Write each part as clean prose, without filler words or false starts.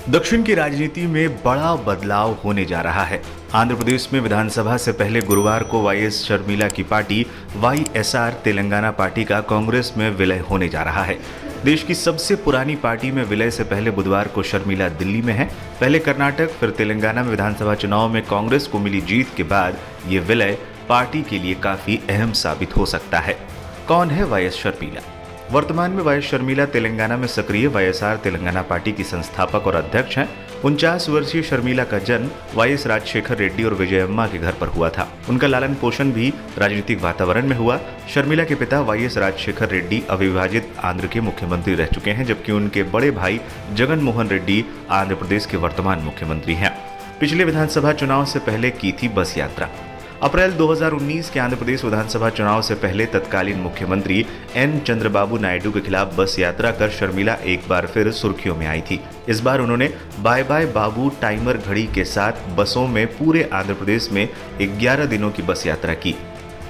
दक्षिण की राजनीति में बड़ा बदलाव होने जा रहा है। आंध्र प्रदेश में विधानसभा से पहले गुरुवार को वाईएस शर्मिला की पार्टी वाईएसआर तेलंगाना पार्टी का कांग्रेस में विलय होने जा रहा है। देश की सबसे पुरानी पार्टी में विलय से पहले बुधवार को शर्मिला दिल्ली में है। पहले कर्नाटक फिर तेलंगाना में विधानसभा चुनाव में कांग्रेस को मिली जीत के बाद ये विलय पार्टी के लिए काफी अहम साबित हो सकता है। कौन है वाईएस शर्मिला? वर्तमान में वाईएस शर्मिला तेलंगाना में सक्रिय वाईएसआर तेलंगाना पार्टी की संस्थापक और अध्यक्ष हैं। 49 वर्षीय शर्मिला का जन्म वाईएस राजशेखर रेड्डी और विजयम्मा के घर पर हुआ था। उनका लालन पोषण भी राजनीतिक वातावरण में हुआ। शर्मिला के पिता वाईएस राजशेखर रेड्डी अविभाजित आंध्र के मुख्यमंत्री रह चुके हैं, जबकि उनके बड़े भाई जगन मोहन रेड्डी आंध्र प्रदेश के वर्तमान मुख्यमंत्री हैं। पिछले विधानसभा चुनाव से पहले की थी बस यात्रा। अप्रैल 2019 के आंध्र प्रदेश विधानसभा चुनाव से पहले तत्कालीन मुख्यमंत्री एन चंद्रबाबू नायडू के खिलाफ बस यात्रा कर शर्मिला एक बार फिर सुर्खियों में आई थी। इस बार उन्होंने बाय बाय बाबू टाइमर घड़ी के साथ बसों में पूरे आंध्र प्रदेश में 11 दिनों की बस यात्रा की।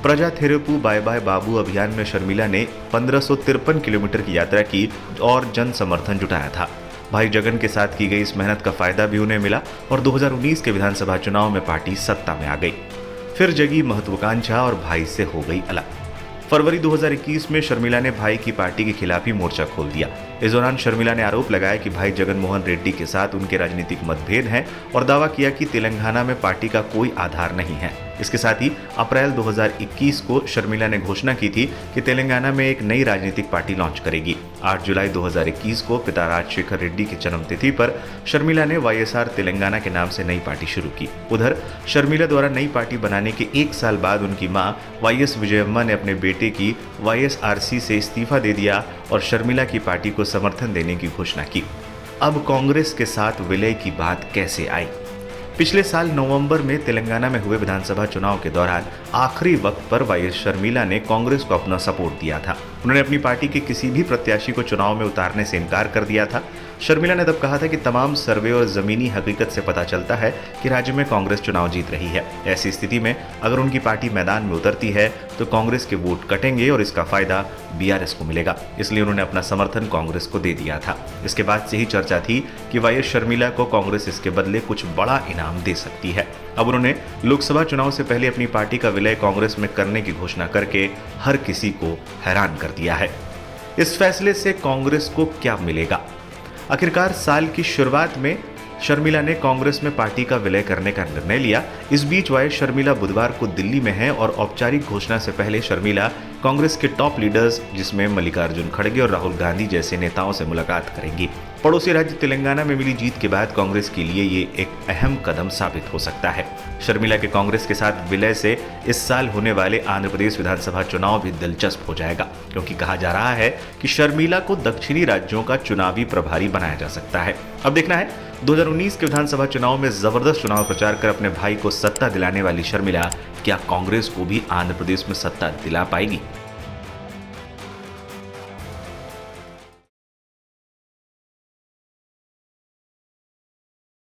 प्रजा थेरेपू बाय बाय बाबू अभियान में शर्मिला ने 1553 किलोमीटर की यात्रा की और जन समर्थन जुटाया था। भाई जगन के साथ की गई इस मेहनत का फायदा भी उन्हें मिला और 2019 के विधानसभा चुनाव में पार्टी सत्ता में आ गई। फिर जगी महत्वाकांक्षा और भाई से हो गई अलग। फरवरी 2021 में शर्मिला ने भाई की पार्टी के खिलाफ ही मोर्चा खोल दिया। इस दौरान शर्मिला ने आरोप लगाया कि भाई जगन मोहन रेड्डी के साथ उनके राजनीतिक मतभेद हैं और दावा किया कि तेलंगाना में पार्टी का कोई आधार नहीं है। इसके साथ ही अप्रैल 2021 को शर्मिला ने घोषणा की थी कि तेलंगाना में एक नई राजनीतिक पार्टी लॉन्च करेगी। 8 जुलाई 2021 को पिता राजशेखर रेड्डी की जन्मतिथि पर शर्मिला ने वाईएसआर तेलंगाना के नाम से नई पार्टी शुरू की। उधर शर्मिला द्वारा नई पार्टी बनाने के 1 साल बाद उनकी मां वाईएस विजयम्मा ने अपने बेटे की वाईएसआरसी से इस्तीफा दे दिया और शर्मिला की पार्टी को समर्थन देने की घोषणा की। अब कांग्रेस के साथ विलय की बात कैसे आई? पिछले साल नवंबर में तेलंगाना में हुए विधानसभा चुनाव के दौरान आखिरी वक्त पर वाईएस शर्मिला ने कांग्रेस को अपना सपोर्ट दिया था। उन्होंने अपनी पार्टी के किसी भी प्रत्याशी को चुनाव में उतारने से इनकार कर दिया था। शर्मिला ने तब कहा था कि तमाम सर्वे और जमीनी हकीकत से पता चलता है कि राज्य में कांग्रेस चुनाव जीत रही है। ऐसी स्थिति में अगर उनकी पार्टी मैदान में उतरती है तो कांग्रेस के वोट कटेंगे और इसका फायदा बीआरएस को मिलेगा। इसलिए उन्होंने अपना समर्थन कांग्रेस को दे दिया था। इसके बाद से ही चर्चा थी कि वाईएस शर्मिला को कांग्रेस इसके बदले कुछ बड़ा इनाम दे सकती है। अब उन्होंने लोकसभा चुनाव से पहले अपनी पार्टी का विलय कांग्रेस में करने की घोषणा करके हर किसी को हैरान कर दिया है। इस फैसले से कांग्रेस को क्या मिलेगा? आखिरकार साल की शुरुआत में शर्मिला ने कांग्रेस में पार्टी का विलय करने का निर्णय लिया। इस बीच वाईएस शर्मिला बुधवार को दिल्ली में है और औपचारिक घोषणा से पहले शर्मिला कांग्रेस के टॉप लीडर्स जिसमें मल्लिकार्जुन खड़गे और राहुल गांधी जैसे नेताओं से मुलाकात करेंगी। पड़ोसी राज्य तेलंगाना में मिली जीत के बाद कांग्रेस के लिए ये एक अहम कदम साबित हो सकता है। शर्मिला के कांग्रेस के साथ विलय से इस साल होने वाले आंध्र प्रदेश विधानसभा चुनाव भी दिलचस्प हो जाएगा, क्योंकि कहा जा रहा है कि शर्मिला को दक्षिणी राज्यों का चुनावी प्रभारी बनाया जा सकता है। अब देखना है 2019 के विधानसभा चुनाव में जबरदस्त चुनाव प्रचार कर अपने भाई को सत्ता दिलाने वाली शर्मिला क्या कांग्रेस को भी आंध्र प्रदेश में सत्ता दिला पाएगी?